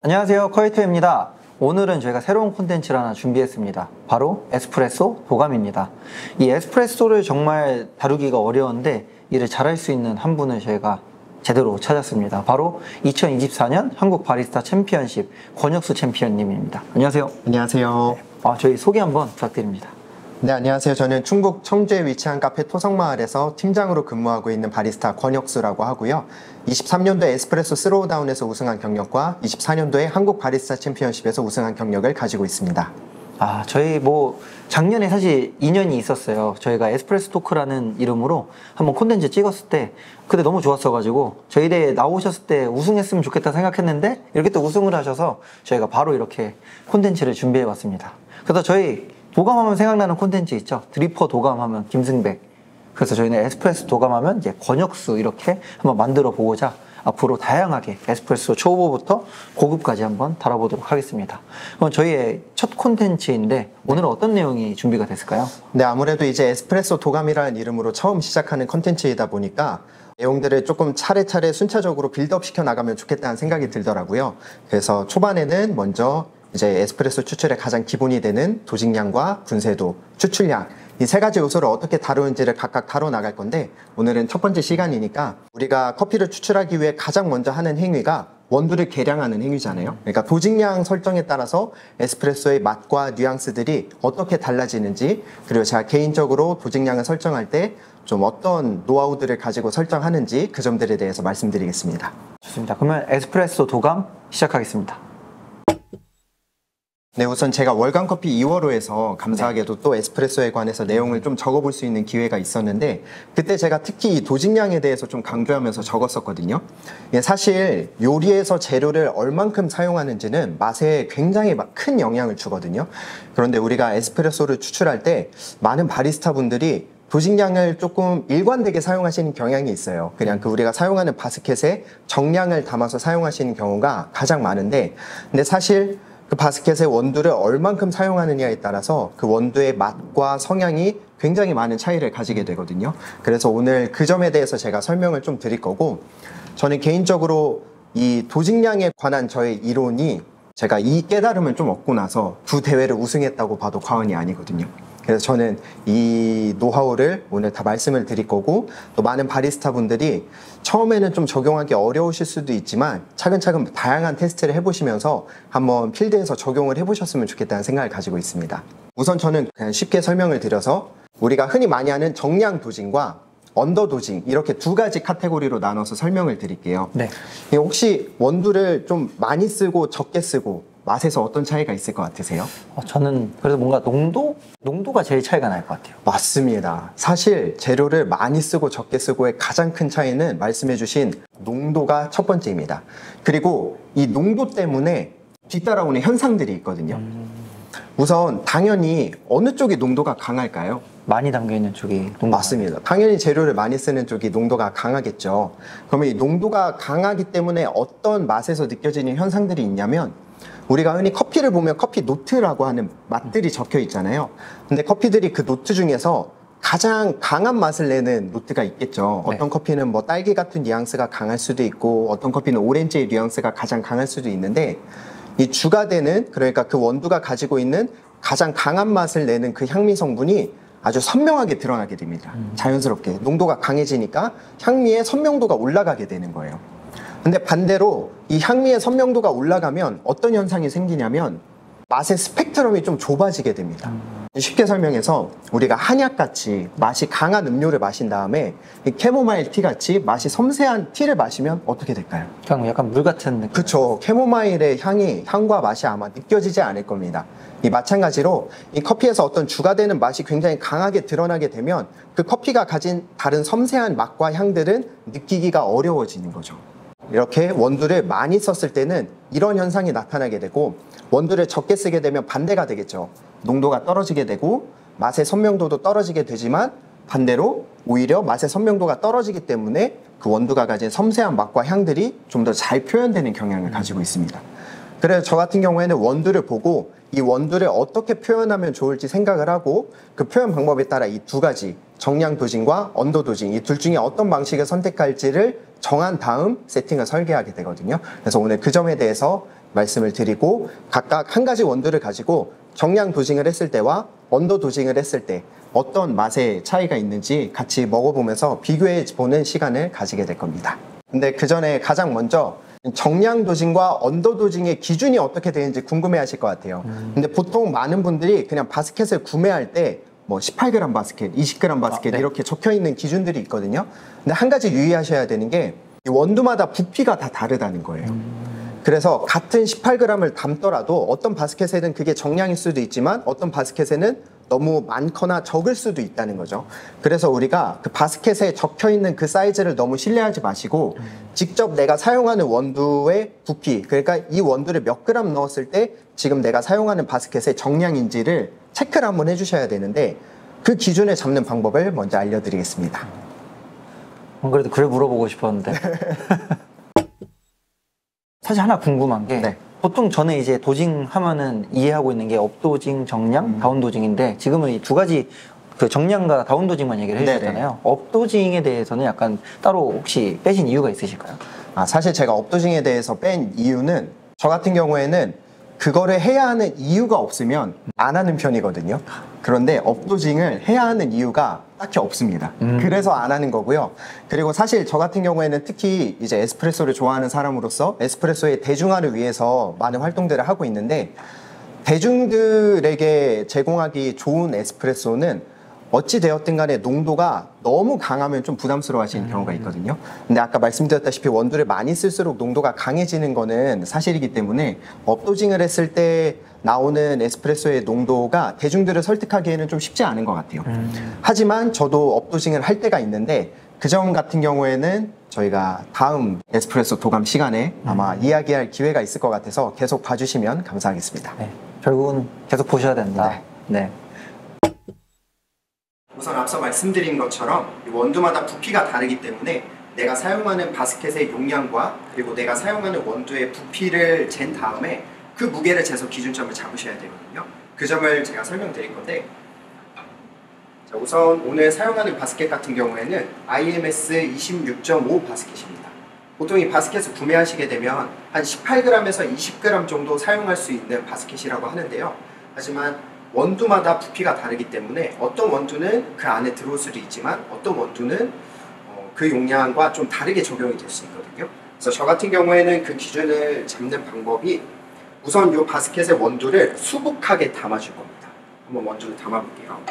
안녕하세요, 커이토입니다. 오늘은 저희가 새로운 콘텐츠를 하나 준비했습니다. 바로 에스프레소 도감입니다. 이 에스프레소를 정말 다루기가 어려운데 이를 잘할 수 있는 한 분을 저희가 제대로 찾았습니다. 바로 2024년 한국 바리스타 챔피언십 권혁수 챔피언님입니다. 안녕하세요. 안녕하세요. 저희 소개 한번 부탁드립니다. 네, 안녕하세요. 저는 충북 청주에 위치한 카페 토성마을에서 팀장으로 근무하고 있는 바리스타 권혁수라고 하고요. 23년도에 에스프레소 스로우다운에서 우승한 경력과 24년도에 한국 바리스타 챔피언십에서 우승한 경력을 가지고 있습니다. 저희 작년에 사실 인연이 있었어요. 저희가 에스프레소 토크라는 이름으로 한번 콘텐츠 찍었을 때 그때 너무 좋았어가지고 저희 대회 나오셨을 때 우승했으면 좋겠다 생각했는데 이렇게 또 우승을 하셔서 저희가 바로 이렇게 콘텐츠를 준비해봤습니다. 그래서 저희 도감하면 생각나는 콘텐츠 있죠. 드리퍼 도감하면 김승백. 그래서 저희는 에스프레소 도감하면 이제 권혁수 이렇게 한번 만들어 보고자 앞으로 다양하게 에스프레소 초보부터 고급까지 한번 다뤄보도록 하겠습니다. 그럼 저희의 첫 콘텐츠인데 오늘은 어떤 내용이 준비가 됐을까요? 네, 아무래도 이제 에스프레소 도감이라는 이름으로 처음 시작하는 컨텐츠이다 보니까 내용들을 조금 차례차례 순차적으로 빌드업 시켜 나가면 좋겠다는 생각이 들더라고요. 그래서 초반에는 먼저 이제 에스프레소 추출의 가장 기본이 되는 도직량과 분쇄도, 추출량 이 세 가지 요소를 어떻게 다루는지를 각각 다뤄 나갈 건데 오늘은 첫 번째 시간이니까 우리가 커피를 추출하기 위해 가장 먼저 하는 행위가 원두를 계량하는 행위잖아요. 그러니까 도직량 설정에 따라서 에스프레소의 맛과 뉘앙스들이 어떻게 달라지는지, 그리고 제가 개인적으로 도직량을 설정할 때 좀 어떤 노하우들을 가지고 설정하는지 그 점들에 대해서 말씀드리겠습니다. 좋습니다. 그러면 에스프레소 도감 시작하겠습니다. 네, 우선 제가 월간 커피 2월호에서 감사하게도 또 에스프레소에 관해서 내용을 좀 적어볼 수 있는 기회가 있었는데 그때 제가 특히 이 도직량에 대해서 좀 강조하면서 적었었거든요. 사실 요리에서 재료를 얼만큼 사용하는지는 맛에 굉장히 큰 영향을 주거든요. 그런데 우리가 에스프레소를 추출할 때 많은 바리스타 분들이 도직량을 조금 일관되게 사용하시는 경향이 있어요. 그냥 우리가 사용하는 바스켓에 정량을 담아서 사용하시는 경우가 가장 많은데, 근데 사실 그 바스켓의 원두를 얼만큼 사용하느냐에 따라서 그 원두의 맛과 성향이 굉장히 많은 차이를 가지게 되거든요. 그래서 오늘 그 점에 대해서 제가 설명을 좀 드릴 거고, 저는 개인적으로 이 도직량에 관한 저의 이론이 제가 이 깨달음을 좀 얻고 나서 두 대회를 우승했다고 봐도 과언이 아니거든요. 그래서 저는 이 노하우를 오늘 다 말씀을 드릴 거고, 또 많은 바리스타 분들이 처음에는 좀 적용하기 어려우실 수도 있지만 차근차근 다양한 테스트를 해보시면서 한번 필드에서 적용을 해보셨으면 좋겠다는 생각을 가지고 있습니다. 우선 저는 그냥 쉽게 설명을 드려서 우리가 흔히 많이 하는 정량 도징과 언더 도징 이렇게 두 가지 카테고리로 나눠서 설명을 드릴게요. 네. 혹시 원두를 좀 많이 쓰고 적게 쓰고 맛에서 어떤 차이가 있을 것 같으세요? 저는 그래도 뭔가 농도가 제일 차이가 날 것 같아요. 맞습니다. 사실 재료를 많이 쓰고 적게 쓰고의 가장 큰 차이는 말씀해주신 농도가 첫 번째입니다. 그리고 이 농도 때문에 뒤따라오는 현상들이 있거든요. 우선 당연히 어느 쪽이 농도가 강할까요? 많이 담겨있는 쪽이 맞습니다. 당연히 재료를 많이 쓰는 쪽이 농도가 강하겠죠. 그러면 이 농도가 강하기 때문에 어떤 맛에서 느껴지는 현상들이 있냐면, 우리가 흔히 커피를 보면 커피 노트라고 하는 맛들이 적혀 있잖아요. 근데 커피들이 그 노트 중에서 가장 강한 맛을 내는 노트가 있겠죠. 네. 어떤 커피는 딸기 같은 뉘앙스가 강할 수도 있고, 어떤 커피는 오렌지의 뉘앙스가 가장 강할 수도 있는데, 이 주가 되는, 그러니까 그 원두가 가지고 있는 가장 강한 맛을 내는 그 향미 성분이 아주 선명하게 드러나게 됩니다. 자연스럽게 농도가 강해지니까 향미의 선명도가 올라가게 되는 거예요. 근데 반대로 이 향미의 선명도가 올라가면 어떤 현상이 생기냐면 맛의 스펙트럼이 좀 좁아지게 됩니다. 쉽게 설명해서 우리가 한약같이 맛이 강한 음료를 마신 다음에 이 캐모마일 티같이 맛이 섬세한 티를 마시면 어떻게 될까요? 그냥 약간 물 같은 느낌. 그쵸. 캐모마일의 향과 맛이 아마 느껴지지 않을 겁니다. 이 마찬가지로 이 커피에서 어떤 주가 되는 맛이 굉장히 강하게 드러나게 되면 그 커피가 가진 다른 섬세한 맛과 향들은 느끼기가 어려워지는 거죠. 이렇게 원두를 많이 썼을 때는 이런 현상이 나타나게 되고, 원두를 적게 쓰게 되면 반대가 되겠죠. 농도가 떨어지게 되고 맛의 선명도도 떨어지게 되지만, 반대로 오히려 맛의 선명도가 떨어지기 때문에 그 원두가 가진 섬세한 맛과 향들이 좀 더 잘 표현되는 경향을 가지고 있습니다. 그래서 저 같은 경우에는 원두를 보고 이 원두를 어떻게 표현하면 좋을지 생각을 하고, 그 표현 방법에 따라 이 두 가지 정량 도징과 언더 도징 이 둘 중에 어떤 방식을 선택할지를 정한 다음 세팅을 설계하게 되거든요. 그래서 오늘 그 점에 대해서 말씀을 드리고 각각 한 가지 원두를 가지고 정량 도징을 했을 때와 언더 도징을 했을 때 어떤 맛의 차이가 있는지 같이 먹어보면서 비교해 보는 시간을 가지게 될 겁니다. 근데 그 전에 가장 먼저 정량 도징과 언더 도징의 기준이 어떻게 되는지 궁금해 하실 것 같아요. 근데 보통 많은 분들이 그냥 바스켓을 구매할 때 뭐 18g 바스켓, 20g 바스켓 네. 이렇게 적혀 있는 기준들이 있거든요. 근데 한 가지 유의하셔야 되는 게 이 원두마다 부피가 다 다르다는 거예요. 그래서 같은 18g을 담더라도 어떤 바스켓에는 그게 정량일 수도 있지만 어떤 바스켓에는 너무 많거나 적을 수도 있다는 거죠. 그래서 우리가 그 바스켓에 적혀 있는 그 사이즈를 너무 신뢰하지 마시고 직접 내가 사용하는 원두의 부피, 그러니까 이 원두를 몇 그램 넣었을 때 지금 내가 사용하는 바스켓의 정량인지를 체크를 한번 해주셔야 되는데 그 기준을 잡는 방법을 먼저 알려드리겠습니다. 안 그래도 그걸 물어보고 싶었는데. 사실 하나 궁금한 게 네. 보통 저는 이제 도징 하면은 이해하고 있는 게 업도징, 정량, 다운도징인데 지금은 이 두 가지 그 정량과 다운도징만 얘기를 해주셨잖아요. 업도징에 대해서는 약간 따로 혹시 빼신 이유가 있으실까요? 사실 제가 업도징에 대해서 뺀 이유는 저 같은 경우에는 그거를 해야 하는 이유가 없으면 안 하는 편이거든요. 그런데 업도징을 해야 하는 이유가 딱히 없습니다. 그래서 안 하는 거고요. 그리고 사실 저 같은 경우에는 특히 이제 에스프레소를 좋아하는 사람으로서 에스프레소의 대중화를 위해서 많은 활동들을 하고 있는데 대중들에게 제공하기 좋은 에스프레소는 어찌 되었든 간에 농도가 너무 강하면 좀 부담스러워 하시는 경우가 있거든요. 근데 아까 말씀드렸다시피 원두를 많이 쓸수록 농도가 강해지는 거는 사실이기 때문에 업도징을 했을 때 나오는 에스프레소의 농도가 대중들을 설득하기에는 좀 쉽지 않은 것 같아요. 하지만 저도 업도징을 할 때가 있는데 그 점 같은 경우에는 저희가 다음 에스프레소 도감 시간에 아마 이야기할 기회가 있을 것 같아서 계속 봐주시면 감사하겠습니다. 네. 결국은 계속 보셔야 된다. 네. 우선 앞서 말씀드린 것처럼 원두마다 부피가 다르기 때문에 내가 사용하는 바스켓의 용량과 그리고 내가 사용하는 원두의 부피를 잰 다음에 그 무게를 재서 기준점을 잡으셔야 되거든요. 그 점을 제가 설명드릴 건데 자, 우선 오늘 사용하는 바스켓 같은 경우에는 IMS 26.5 바스켓입니다. 보통 이 바스켓을 구매하시게 되면 한 18g에서 20g 정도 사용할 수 있는 바스켓이라고 하는데요. 하지만 원두마다 부피가 다르기 때문에 어떤 원두는 그 안에 들어올 수도 있지만 어떤 원두는 그 용량과 좀 다르게 적용이 될 수 있거든요. 그래서 저 같은 경우에는 그 기준을 잡는 방법이 우선 이 바스켓의 원두를 수북하게 담아줄 겁니다. 한번 원두를 담아볼게요.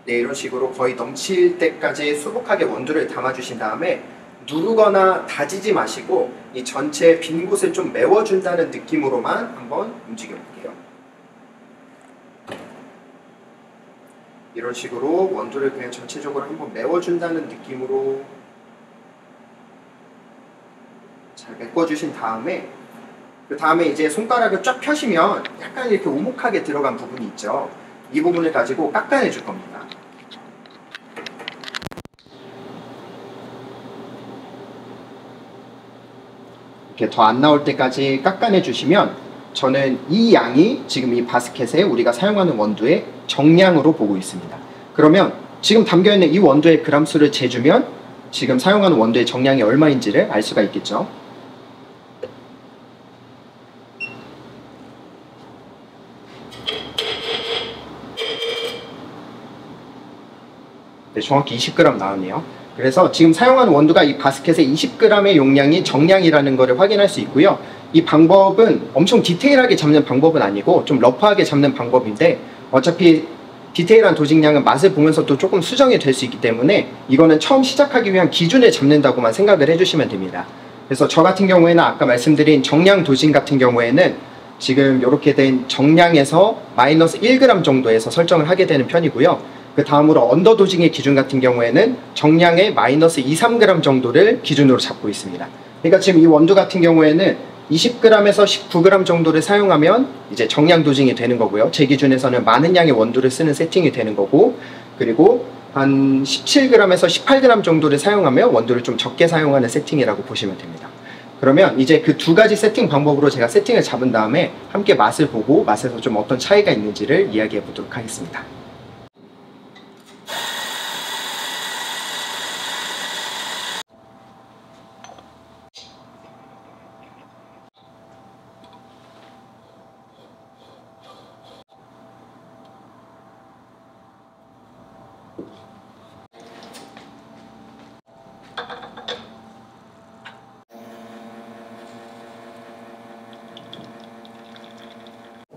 네, 이런 식으로 거의 넘칠 때까지 수북하게 원두를 담아주신 다음에 누르거나 다지지 마시고 이 전체 빈 곳을 좀 메워준다는 느낌으로만 한번 움직여 볼게요. 이런 식으로 원두를 그냥 전체적으로 한번 메워준다는 느낌으로 잘 메꿔주신 다음에 그 다음에 이제 손가락을 쫙 펴시면 약간 이렇게 오목하게 들어간 부분이 있죠. 이 부분을 가지고 깎아내 줄 겁니다. 더 안 나올 때까지 깎아내 주시면 저는 이 양이 지금 이 바스켓에 우리가 사용하는 원두의 정량으로 보고 있습니다. 그러면 지금 담겨있는 이 원두의 그람수를 재주면 지금 사용하는 원두의 정량이 얼마인지를 알 수가 있겠죠. 네, 정확히 20g 나오네요. 그래서 지금 사용하는 원두가 이 바스켓의 20g의 용량이 정량이라는 것을 확인할 수 있고요. 이 방법은 엄청 디테일하게 잡는 방법은 아니고 좀 러프하게 잡는 방법인데 어차피 디테일한 도징량은 맛을 보면서 또 조금 수정이 될 수 있기 때문에 이거는 처음 시작하기 위한 기준을 잡는다고만 생각을 해주시면 됩니다. 그래서 저 같은 경우에는 아까 말씀드린 정량 도징 같은 경우에는 지금 이렇게 된 정량에서 마이너스 1g 정도에서 설정을 하게 되는 편이고요. 그 다음으로 언더 도징의 기준 같은 경우에는 정량의 마이너스 2, 3g 정도를 기준으로 잡고 있습니다. 그러니까 지금 이 원두 같은 경우에는 20g에서 19g 정도를 사용하면 이제 정량 도징이 되는 거고요. 제 기준에서는 많은 양의 원두를 쓰는 세팅이 되는 거고, 그리고 한 17g에서 18g 정도를 사용하면 원두를 좀 적게 사용하는 세팅이라고 보시면 됩니다. 그러면 이제 그 두 가지 세팅 방법으로 제가 세팅을 잡은 다음에 함께 맛을 보고 맛에서 좀 어떤 차이가 있는지를 이야기해 보도록 하겠습니다.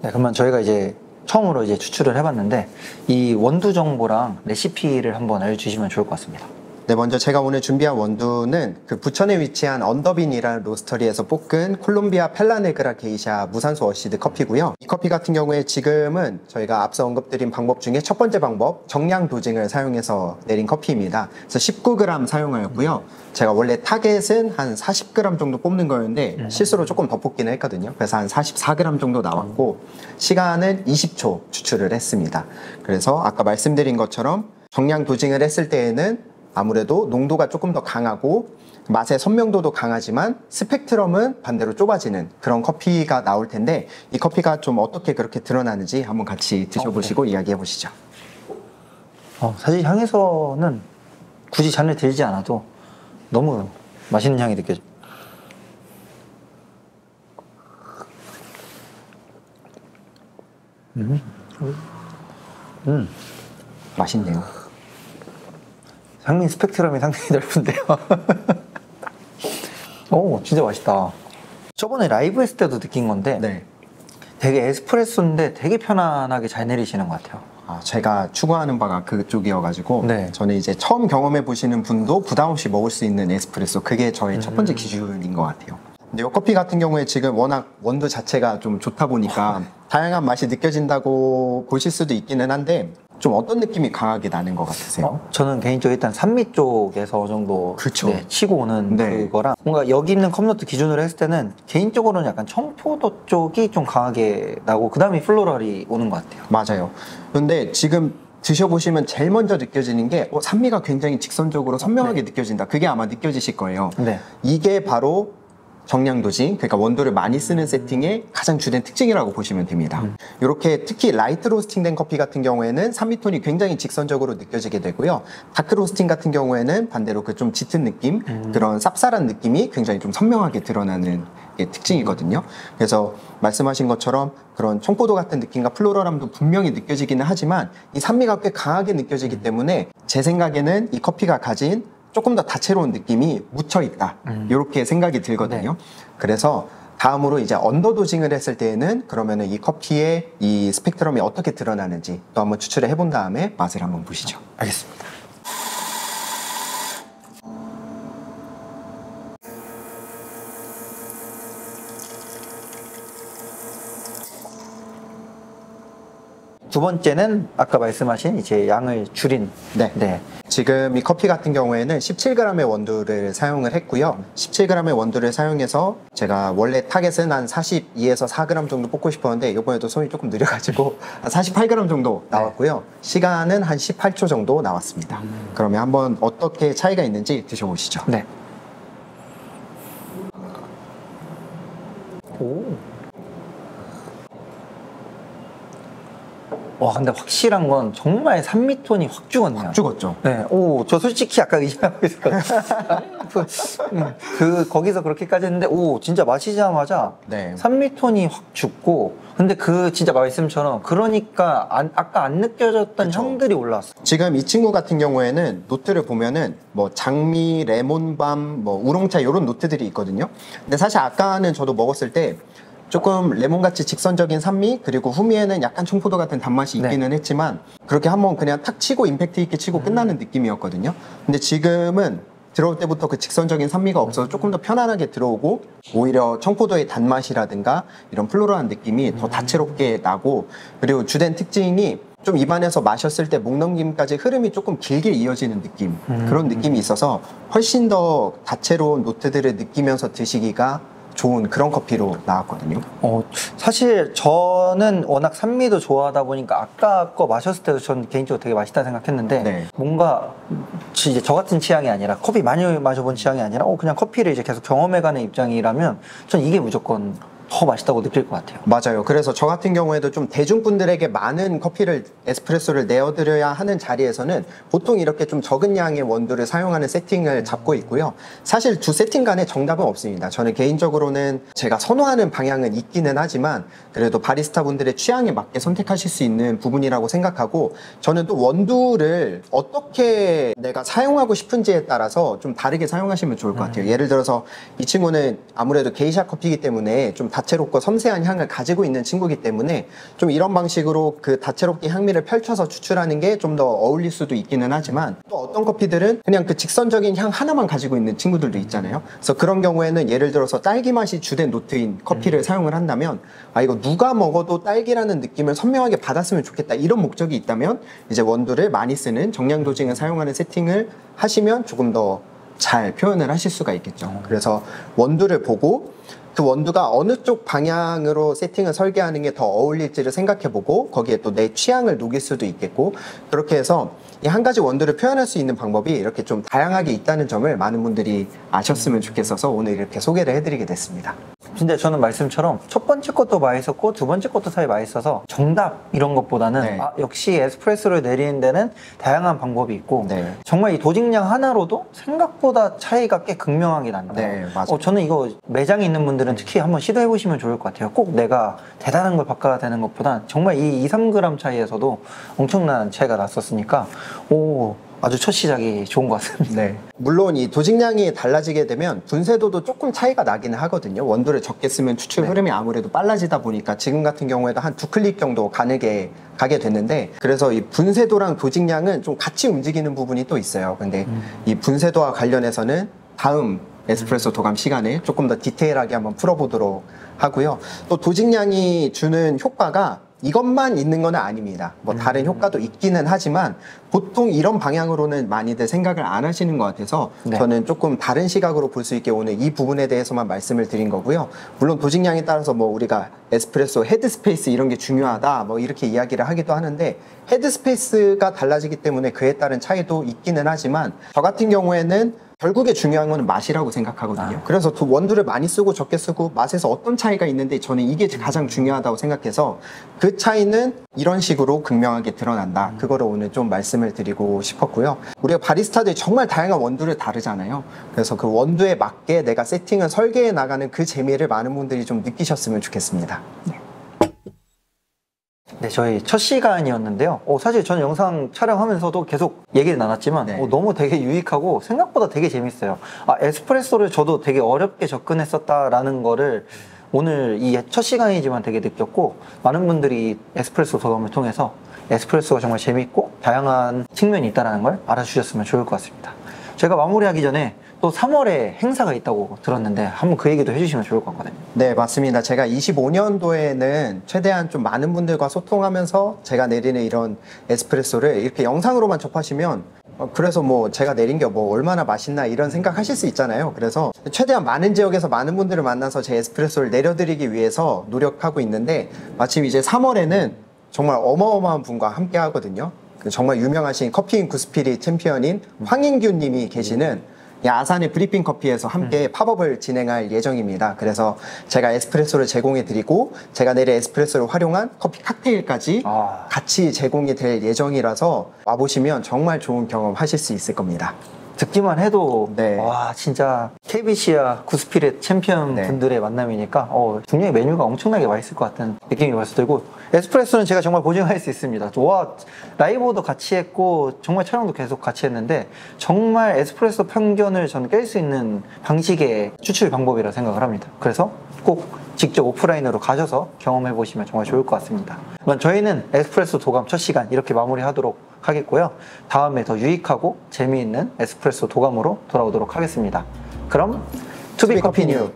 네, 그러면 저희가 이제 처음으로 이제 추출을 해봤는데 이 원두 정보랑 레시피를 한번 알려주시면 좋을 것 같습니다. 네, 먼저 제가 오늘 준비한 원두는 그 부천에 위치한 언더빈이라는 로스터리에서 볶은 콜롬비아 펠라네그라 게이샤 무산소 어시드 커피고요. 이 커피 같은 경우에 지금은 저희가 앞서 언급드린 방법 중에 첫 번째 방법, 정량 도징을 사용해서 내린 커피입니다. 그래서 19g 사용하였고요. 제가 원래 타겟은 한 40g 정도 뽑는 거였는데 실수로 조금 더 뽑기는 했거든요. 그래서 한 44g 정도 나왔고 시간은 20초 추출을 했습니다. 그래서 아까 말씀드린 것처럼 정량 도징을 했을 때에는 아무래도 농도가 조금 더 강하고 맛의 선명도도 강하지만 스펙트럼은 반대로 좁아지는 그런 커피가 나올 텐데 이 커피가 좀 어떻게 그렇게 드러나는지 한번 같이 드셔보시고 이야기해 보시죠. 사실 향에서는 굳이 잔을 들지 않아도 너무 맛있는 향이 느껴져요. 맛있네요. 향미 스펙트럼이 상당히 넓은데요. 오, 진짜 맛있다. 저번에 라이브 했을 때도 느낀 건데 네. 되게 에스프레소인데 되게 편안하게 잘 내리시는 것 같아요. 제가 추구하는 바가 그쪽이어가지고 네. 저는 이제 처음 경험해 보시는 분도 부담 없이 먹을 수 있는 에스프레소, 그게 저의 첫 번째 기준인 것 같아요. 근데 이 커피 같은 경우에 지금 워낙 원두 자체가 좀 좋다 보니까 다양한 맛이 느껴진다고 보실 수도 있기는 한데 좀 어떤 느낌이 강하게 나는 것 같으세요? 저는 개인적으로 일단 산미 쪽에서 어느 정도 그렇죠. 네, 치고 오는 네. 그거랑 뭔가 여기 있는 컵노트 기준으로 했을 때는 개인적으로는 약간 청포도 쪽이 좀 강하게 나고 그 다음에 플로럴이 오는 것 같아요. 맞아요. 근데 지금 드셔보시면 제일 먼저 느껴지는 게 산미가 굉장히 직선적으로 선명하게 네. 느껴진다. 그게 아마 느껴지실 거예요. 네. 이게 바로 정량도징, 그러니까 원두를 많이 쓰는 세팅의 가장 주된 특징이라고 보시면 됩니다. 이렇게 특히 라이트 로스팅된 커피 같은 경우에는 산미톤이 굉장히 직선적으로 느껴지게 되고요. 다크 로스팅 같은 경우에는 반대로 그 좀 짙은 느낌, 그런 쌉쌀한 느낌이 굉장히 좀 선명하게 드러나는 게 특징이거든요. 그래서 말씀하신 것처럼 그런 청포도 같은 느낌과 플로럴함도 분명히 느껴지기는 하지만 이 산미가 꽤 강하게 느껴지기 때문에 제 생각에는 이 커피가 가진 조금 더 다채로운 느낌이 묻혀있다, 이렇게 생각이 들거든요. 네. 그래서 다음으로 이제 언더도징을 했을 때에는 그러면은 이 커피의 이 스펙트럼이 어떻게 드러나는지 또 한번 추출을 해본 다음에 맛을 한번 보시죠. 알겠습니다. 두 번째는 아까 말씀하신 이제 양을 줄인. 네. 지금 이 커피 같은 경우에는 17g의 원두를 사용을 했고요. 17g의 원두를 사용해서 제가 원래 타겟은 한 42에서 4g 정도 뽑고 싶었는데 이번에도 손이 조금 느려가지고 한 48g 정도 나왔고요. 시간은 한 18초 정도 나왔습니다. 그러면 한번 어떻게 차이가 있는지 드셔보시죠. 네. 오. 와, 근데 확실한 건 정말 산미톤이 확 죽었네요. 죽었죠. 네. 오, 저 솔직히 약간 의심하고 있었거든요. 거기서 그렇게까지 했는데, 오, 진짜 마시자마자 네. 산미톤이 확 죽고, 근데 진짜 말씀처럼, 그러니까 아까 안 느껴졌던 그쵸. 향들이 올라왔어요. 지금 이 친구 같은 경우에는 노트를 보면은 뭐 장미, 레몬밤, 뭐 우롱차 이런 노트들이 있거든요. 근데 사실 아까는 저도 먹었을 때 조금 레몬같이 직선적인 산미, 그리고 후미에는 약간 청포도 같은 단맛이 있기는 했지만 그렇게 한번 그냥 탁 치고 임팩트 있게 치고 끝나는 느낌이었거든요. 근데 지금은 들어올 때부터 그 직선적인 산미가 없어서 조금 더 편안하게 들어오고 오히려 청포도의 단맛이라든가 이런 플로럴한 느낌이 더 다채롭게 나고, 그리고 주된 특징이 좀 입안에서 마셨을 때 목 넘김까지 흐름이 조금 길게 이어지는 느낌, 그런 느낌이 있어서 훨씬 더 다채로운 노트들을 느끼면서 드시기가 좋은 그런 커피로 나왔거든요. 사실 저는 워낙 산미도 좋아하다 보니까 아까 거 마셨을 때도 전 개인적으로 되게 맛있다 생각했는데 네. 뭔가 이제 저 같은 취향이 아니라 커피 많이 마셔본 취향이 아니라 그냥 커피를 이제 계속 경험해가는 입장이라면 전 이게 무조건 더 맛있다고 느낄 것 같아요. 맞아요. 그래서 저 같은 경우에도 좀 대중분들에게 많은 커피를, 에스프레소를 내어드려야 하는 자리에서는 보통 이렇게 좀 적은 양의 원두를 사용하는 세팅을 잡고 있고요. 사실 두 세팅 간에 정답은 없습니다. 저는 개인적으로는 제가 선호하는 방향은 있기는 하지만 그래도 바리스타 분들의 취향에 맞게 선택하실 수 있는 부분이라고 생각하고, 저는 또 원두를 어떻게 내가 사용하고 싶은지에 따라서 좀 다르게 사용하시면 좋을 것 같아요. 예를 들어서 이 친구는 아무래도 게이샤 커피이기 때문에 좀 다채롭고 섬세한 향을 가지고 있는 친구이기 때문에 좀 이런 방식으로 그 다채롭게 향미를 펼쳐서 추출하는 게 좀 더 어울릴 수도 있기는 하지만, 또 어떤 커피들은 그냥 그 직선적인 향 하나만 가지고 있는 친구들도 있잖아요. 그래서 그런 경우에는 예를 들어서 딸기 맛이 주된 노트인 커피를 사용을 한다면, 아 이거 누가 먹어도 딸기라는 느낌을 선명하게 받았으면 좋겠다, 이런 목적이 있다면 이제 원두를 많이 쓰는 정량 도징을 사용하는 세팅을 하시면 조금 더 잘 표현을 하실 수가 있겠죠. 그래서 원두를 보고 그 원두가 어느 쪽 방향으로 세팅을 설계하는 게 더 어울릴지를 생각해보고 거기에 또 내 취향을 녹일 수도 있겠고, 그렇게 해서 이 한 가지 원두를 표현할 수 있는 방법이 이렇게 좀 다양하게 있다는 점을 많은 분들이 아셨으면 좋겠어서 오늘 이렇게 소개를 해드리게 됐습니다. 진짜 저는 말씀처럼 첫 번째 것도 맛있었고 두 번째 것도 사실 맛있어서 정답 이런 것보다는 네. 아, 역시 에스프레소를 내리는 데는 다양한 방법이 있고 네. 정말 이 도직량 하나로도 생각보다 차이가 꽤 극명하게 난다. 네, 맞아요. 저는 이거 매장에 있는 분들은 특히 한번 시도해 보시면 좋을 것 같아요. 꼭 내가 대단한 걸 바꿔야 되는 것보단 정말 이 2, 3g 차이에서도 엄청난 차이가 났었으니까 아주 첫 시작이 좋은 것 같습니다. 네. 물론 이 도직량이 달라지게 되면 분쇄도도 조금 차이가 나기는 하거든요. 원두를 적게 쓰면 추출 흐름이 아무래도 빨라지다 보니까 지금 같은 경우에도 한 2클릭 정도 가게 됐는데, 그래서 이 분쇄도랑 도직량은 좀 같이 움직이는 부분이 또 있어요. 근데 이 분쇄도와 관련해서는 다음 에스프레소 도감 시간에 조금 더 디테일하게 한번 풀어보도록 하고요. 또 도직량이 주는 효과가 이것만 있는 건 아닙니다. 뭐 다른 효과도 있기는 하지만 보통 이런 방향으로는 많이들 생각을 안 하시는 것 같아서 네. 저는 조금 다른 시각으로 볼 수 있게 오늘 이 부분에 대해서만 말씀을 드린 거고요. 물론 도직량에 따라서 뭐 우리가 에스프레소 헤드 스페이스 이런 게 중요하다 뭐 이렇게 이야기를 하기도 하는데, 헤드 스페이스가 달라지기 때문에 그에 따른 차이도 있기는 하지만 저 같은 경우에는 결국에 중요한 거는 맛이라고 생각하거든요. 그래서 원두를 많이 쓰고 적게 쓰고 맛에서 어떤 차이가 있는데 저는 이게 가장 중요하다고 생각해서 그 차이는 이런 식으로 극명하게 드러난다. 그거를 오늘 좀 말씀을 드리고 싶었고요. 우리가 바리스타들이 정말 다양한 원두를 다르잖아요. 그래서 그 원두에 맞게 내가 세팅을 설계해 나가는 그 재미를 많은 분들이 좀 느끼셨으면 좋겠습니다. 네, 저희 첫 시간이었는데요. 사실 저는 영상 촬영하면서도 계속 얘기를 나눴지만 네. 너무 되게 유익하고 생각보다 되게 재밌어요. 에스프레소를 저도 되게 어렵게 접근했었다라는 거를 오늘 이 첫 시간이지만 되게 느꼈고, 많은 분들이 에스프레소 도감을 통해서 에스프레소가 정말 재밌고 다양한 측면이 있다는 걸 알아주셨으면 좋을 것 같습니다. 제가 마무리하기 전에 또 3월에 행사가 있다고 들었는데 한번 그 얘기도 해주시면 좋을 것 같거든요. 네, 맞습니다. 제가 25년도에는 최대한 좀 많은 분들과 소통하면서 제가 내리는 이런 에스프레소를 이렇게 영상으로만 접하시면 그래서 뭐 제가 내린 게 뭐 얼마나 맛있나 이런 생각하실 수 있잖아요. 그래서 최대한 많은 지역에서 많은 분들을 만나서 제 에스프레소를 내려드리기 위해서 노력하고 있는데, 마침 이제 3월에는 정말 어마어마한 분과 함께 하거든요. 정말 유명하신 커피인 구스피릿 챔피언인 황인규 님이 계시는 아산의 브리핑 커피에서 함께 팝업을 진행할 예정입니다. 그래서 제가 에스프레소를 제공해 드리고 제가 내일 에스프레소를 활용한 커피 칵테일까지 같이 제공이 될 예정이라서 와보시면 정말 좋은 경험 하실 수 있을 겁니다. 듣기만 해도 네. 와 진짜 KBC와 구스피릿 챔피언 네. 분들의 만남이니까 분명히 메뉴가 엄청나게 맛있을 것 같은 느낌이 벌써 들고, 에스프레소는 제가 정말 보증할 수 있습니다. 라이브도 같이 했고 정말 촬영도 계속 같이 했는데 정말 에스프레소 편견을 저는 깰 수 있는 방식의 추출 방법이라 생각을 합니다. 그래서 꼭 직접 오프라인으로 가셔서 경험해 보시면 정말 좋을 것 같습니다. 그럼 저희는 에스프레소 도감 첫 시간 이렇게 마무리하도록 하겠고요. 다음에 더 유익하고 재미있는 에스프레소 도감으로 돌아오도록 하겠습니다. 그럼 투비 커피 뉴